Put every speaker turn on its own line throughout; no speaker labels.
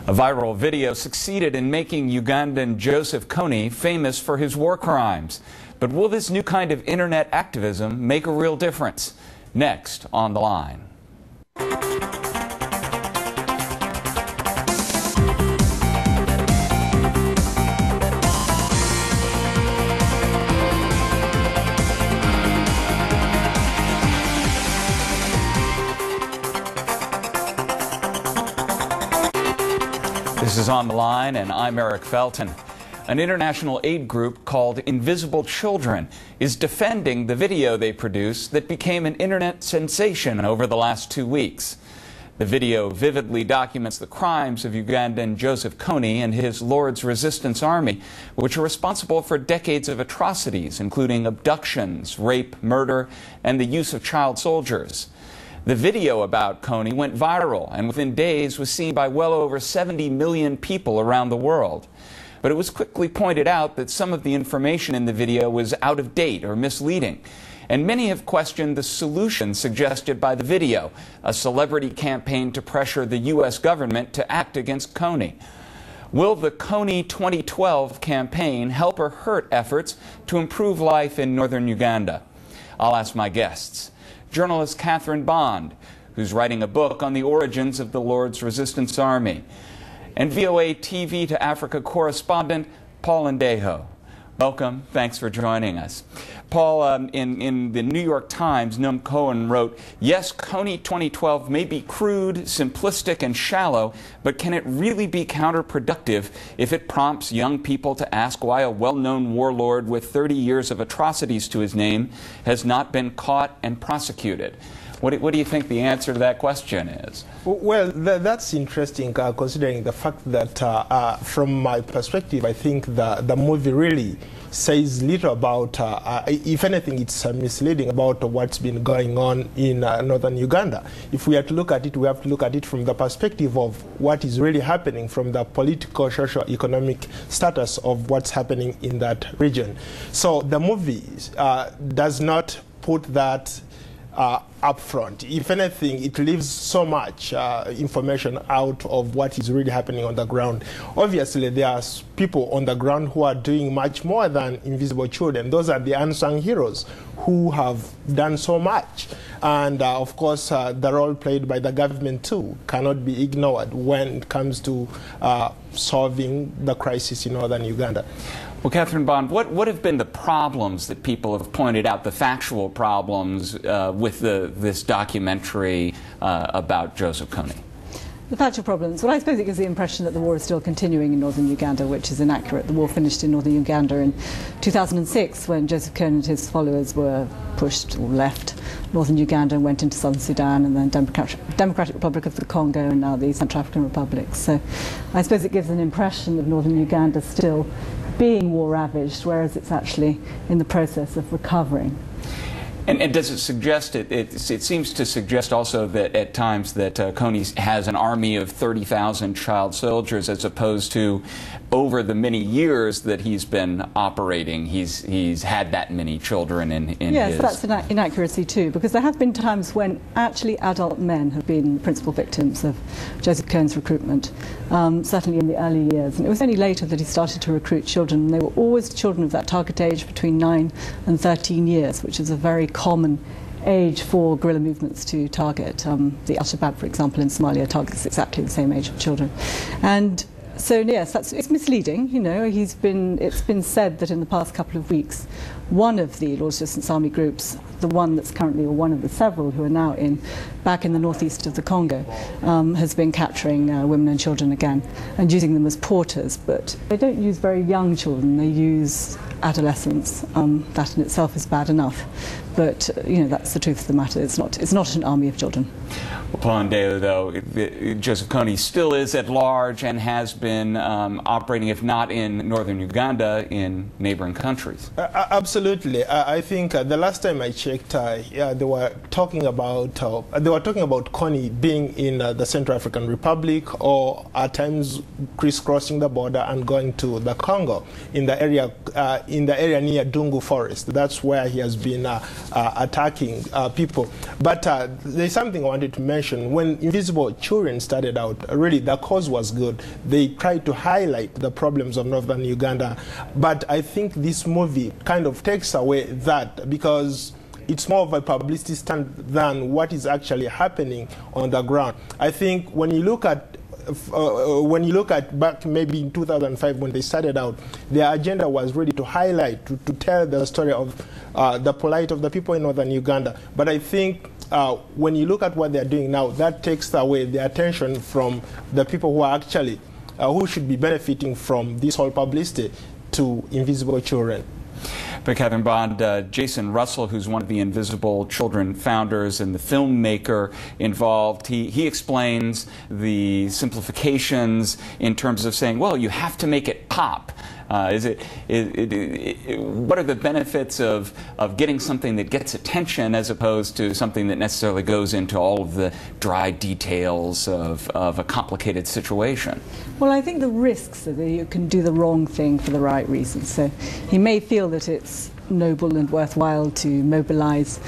A viral video succeeded in making Ugandan Joseph Kony famous for his war crimes. But will this new kind of internet activism make a real difference? Next on The Line. This is On the Line, and I'm Eric Felton. An international aid group called Invisible Children is defending the video they produced that became an internet sensation over the last 2 weeks. The video vividly documents the crimes of Ugandan Joseph Kony and his Lord's Resistance Army, which are responsible for decades of atrocities, including abductions, rape, murder, and the use of child soldiers. The video about Kony went viral and within days was seen by well over 70 million people around the world. But it was quickly pointed out that some of the information in the video was out of date or misleading. And many have questioned the solution suggested by the video, a celebrity campaign to pressure the U.S. government to act against Kony. Will the Kony 2012 campaign help or hurt efforts to improve life in Northern Uganda? I'll ask my guests. Journalist Catherine Bond, who's writing a book on the origins of the Lord's Resistance Army, and VOA TV to Africa correspondent Paul Ndiho. Welcome. Thanks for joining us. Paul, in the New York Times, Ndiho Correspondent wrote, "Yes, Kony 2012 may be crude, simplistic, and shallow, but can it really be counterproductive if it prompts young people to ask why a well-known warlord with 30 years of atrocities to his name has not been caught and prosecuted?" What do you think the answer to that question is?
Well, that's interesting, considering the fact that, from my perspective, I think the movie really says little about, if anything, it's misleading about what's been going on in northern Uganda. If we are to look at it, we have to look at it from the perspective of what is really happening, from the political, social, economic status of what's happening in that region. So the movie does not put that up front. If anything, it leaves so much information out of what is really happening on the ground. Obviously, there are people on the ground who are doing much more than Invisible Children. Those are the unsung heroes who have done so much. And of course, the role played by the government too cannot be ignored when it comes to solving the crisis in northern Uganda.
Well, Catherine Bond, what have been the problems that people have pointed out, the factual problems with this documentary about Joseph Kony?
The factual problems. Well, I suppose it gives the impression that the war is still continuing in northern Uganda, which is inaccurate. The war finished in northern Uganda in 2006 when Joseph Kony and his followers were pushed or left northern Uganda and went into southern Sudan and then Democratic Republic of the Congo and now the Central African Republic. So I suppose it gives an impression of northern Uganda still being war-ravaged, whereas it's actually in the process of recovering.
And does it suggest, it seems to suggest also that at times that Kony has an army of 30,000 child soldiers as opposed to over the many years that he's been operating, he's had that many children in
yes,
his...
Yes, that's an inaccuracy too, because there have been times when actually adult men have been principal victims of Joseph Kony's recruitment, certainly in the early years. And it was only later that he started to recruit children, and they were always children of that target age between 9 and 13 years, which is a very common age for guerrilla movements to target. The Al-Shabaab, for example, in Somalia targets exactly the same age of children. And so, yes, it's misleading. You know, it's been said that in the past couple of weeks, one of the Lord's Resistance Army groups, the one that's currently, or one of the several who are now back in the northeast of the Congo, has been capturing women and children again and using them as porters. But they don't use very young children, they use adolescents. That in itself is bad enough. But, you know, that's the truth of the matter. It's not an army of children.
Well, Paul Ndiho, though, Joseph Kony still is at large and has been operating, if not in northern Uganda, in neighboring countries.
Absolutely. I think the last time I checked, they were talking about Kony being in the Central African Republic, or at times crisscrossing the border and going to the Congo in the area near Dungu Forest. That's where he has been attacking people. But there's something I wanted to mention. When Invisible Children started out, really the cause was good. They tried to highlight the problems of Northern Uganda. But I think this movie kind of takes away that, because it's more of a publicity stunt than what is actually happening on the ground. I think when you look at back maybe in 2005 when they started out, their agenda was really to highlight, to tell the story of the plight of the people in Northern Uganda. But I think when you look at what they're doing now, that takes away the attention from the people who are actually, who should be benefiting from this whole publicity, to Invisible Children.
But Catherine Bond, Jason Russell, who's one of the Invisible Children founders and the filmmaker involved, he explains the simplifications in terms of saying, well, you have to make it pop. What are the benefits of getting something that gets attention as opposed to something that necessarily goes into all of the dry details of a complicated situation?
Well, I think the risks are that you can do the wrong thing for the right reasons. So he may feel that it's noble and worthwhile to mobilize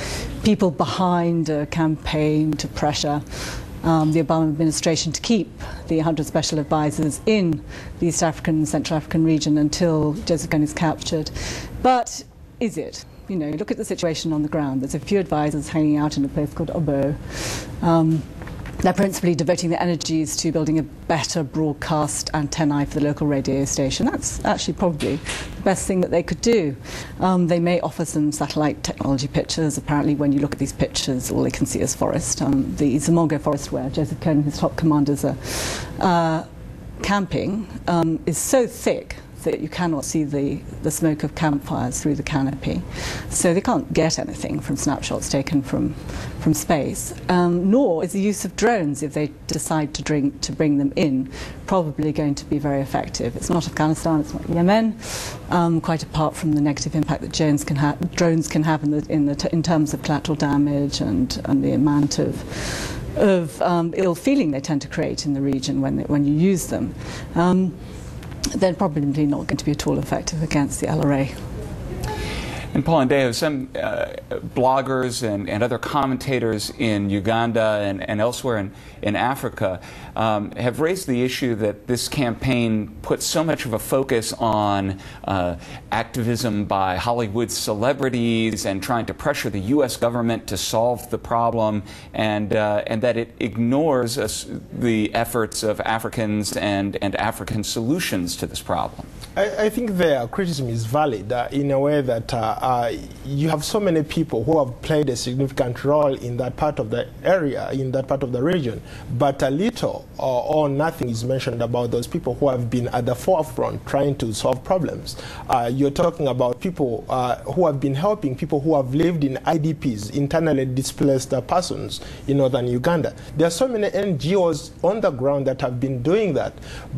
people behind a campaign to pressure the Obama administration to keep the 100 special advisors in the East African and Central African region until Joseph Kony is captured. But is it? You know, look at the situation on the ground. There's a few advisors hanging out in a place called Obo. They're principally devoting their energies to building a better broadcast antennae for the local radio station. That's actually probably the best thing that they could do. They may offer some satellite technology pictures. Apparently, when you look at these pictures, all they can see is forest. The Zamongo forest, where Joseph Kony and his top commanders are camping, is so thick that you cannot see the smoke of campfires through the canopy. So they can't get anything from snapshots taken from space. Nor is the use of drones, if they decide to bring them in, probably going to be very effective. It's not Afghanistan, it's not Yemen, quite apart from the negative impact that drones can have in terms of collateral damage and the amount of ill feeling they tend to create in the region when you use them. They're probably not going to be at all effective against the LRA.
And Paul and Ndiho, some bloggers and other commentators in Uganda and elsewhere in Africa have raised the issue that this campaign puts so much of a focus on activism by Hollywood celebrities and trying to pressure the U.S. government to solve the problem, and that it ignores the efforts of Africans and African solutions to this problem.
I think their criticism is valid in a way that you have so many people who have played a significant role in that part of the area, in that part of the region, but a little or nothing is mentioned about those people who have been at the forefront trying to solve problems. You're talking about people who have been helping people who have lived in IDPs, internally displaced persons in Northern Uganda. There are so many NGOs on the ground that have been doing that,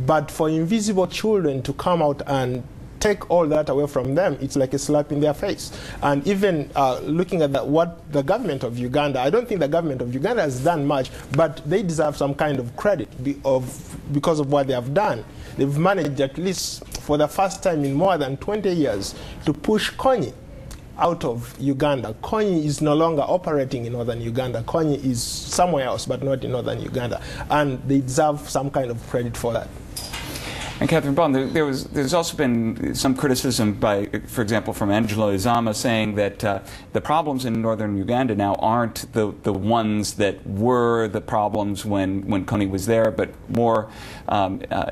but for Invisible Children to come out and take all that away from them, it's like a slap in their face. And even looking at what the government of Uganda, I don't think the government of Uganda has done much, but they deserve some kind of credit because of what they have done. They've managed, at least for the first time in more than 20 years, to push Kony out of Uganda. Kony is no longer operating in Northern Uganda. Kony is somewhere else, but not in Northern Uganda. And they deserve some kind of credit for that.
And Catherine Bond, there's also been some criticism by, for example, from Angelo Izama saying that the problems in Northern Uganda now aren't the ones that were the problems when Kony was there, but more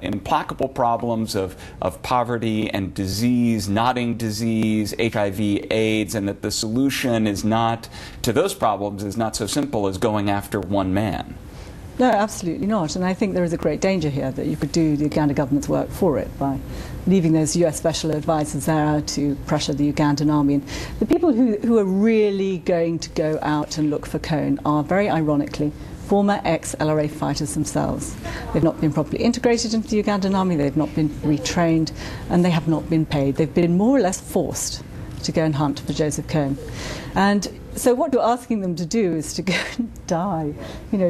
implacable problems of poverty and disease, nodding disease, HIV/AIDS, and that the solution is not to those problems is not so simple as going after one man.
No, absolutely not. And I think there is a great danger here that you could do the Uganda government's work for it by leaving those US special advisors there to pressure the Ugandan army. And the people who are really going to go out and look for Kony are, very ironically, former ex-LRA fighters themselves. They've not been properly integrated into the Ugandan army, they've not been retrained, and they have not been paid. They've been more or less forced to go and hunt for Joseph Kony. And so what you're asking them to do is to go and die,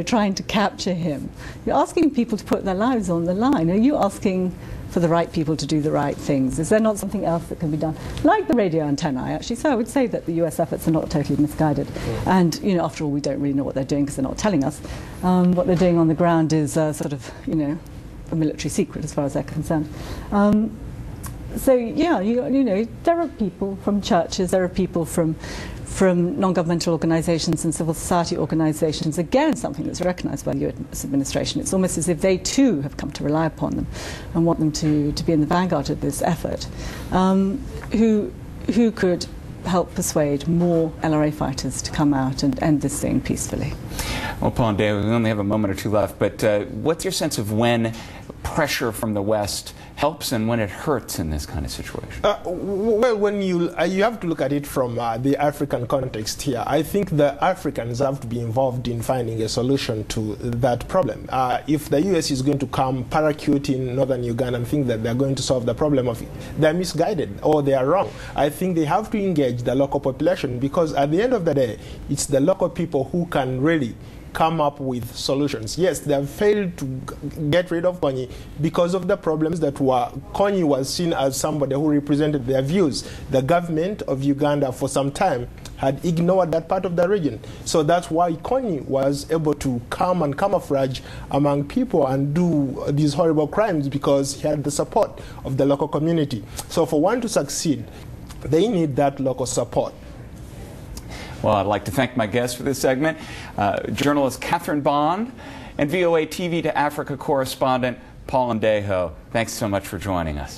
trying to capture him. You're asking people to put their lives on the line. Are you asking for the right people to do the right things? Is there not something else that can be done? Like the radio antennae, actually. So I would say that the US efforts are not totally misguided. And, you know, after all, we don't really know what they're doing because they're not telling us. What they're doing on the ground is sort of, you know, a military secret as far as they're concerned. So, yeah, you know, there are people from churches, there are people from non-governmental organisations and civil society organisations, again, something that's recognised by the US administration. It's almost as if they too have come to rely upon them and want them to be in the vanguard of this effort, who could help persuade more LRA fighters to come out and end this thing peacefully.
Well, Paul and Dave, we only have a moment or two left, but what's your sense of when pressure from the West helps and when it hurts in this kind of situation?
Well, when you have to look at it from the African context here. I think the Africans have to be involved in finding a solution to that problem. If the US is going to come parachute in Northern Uganda and think that they're going to solve the problem of it, they're misguided or they are wrong. I think they have to engage the local population, because at the end of the day, it's the local people who can really come up with solutions. Yes, they have failed to get rid of Kony because of the problems that were. Kony was seen as somebody who represented their views. The government of Uganda for some time had ignored that part of the region. So that's why Kony was able to come and camouflage among people and do these horrible crimes, because he had the support of the local community. So for one to succeed, they need that local support.
Well, I'd like to thank my guests for this segment, journalist Catherine Bond and VOA TV to Africa correspondent Paul Ndiho. Thanks so much for joining us.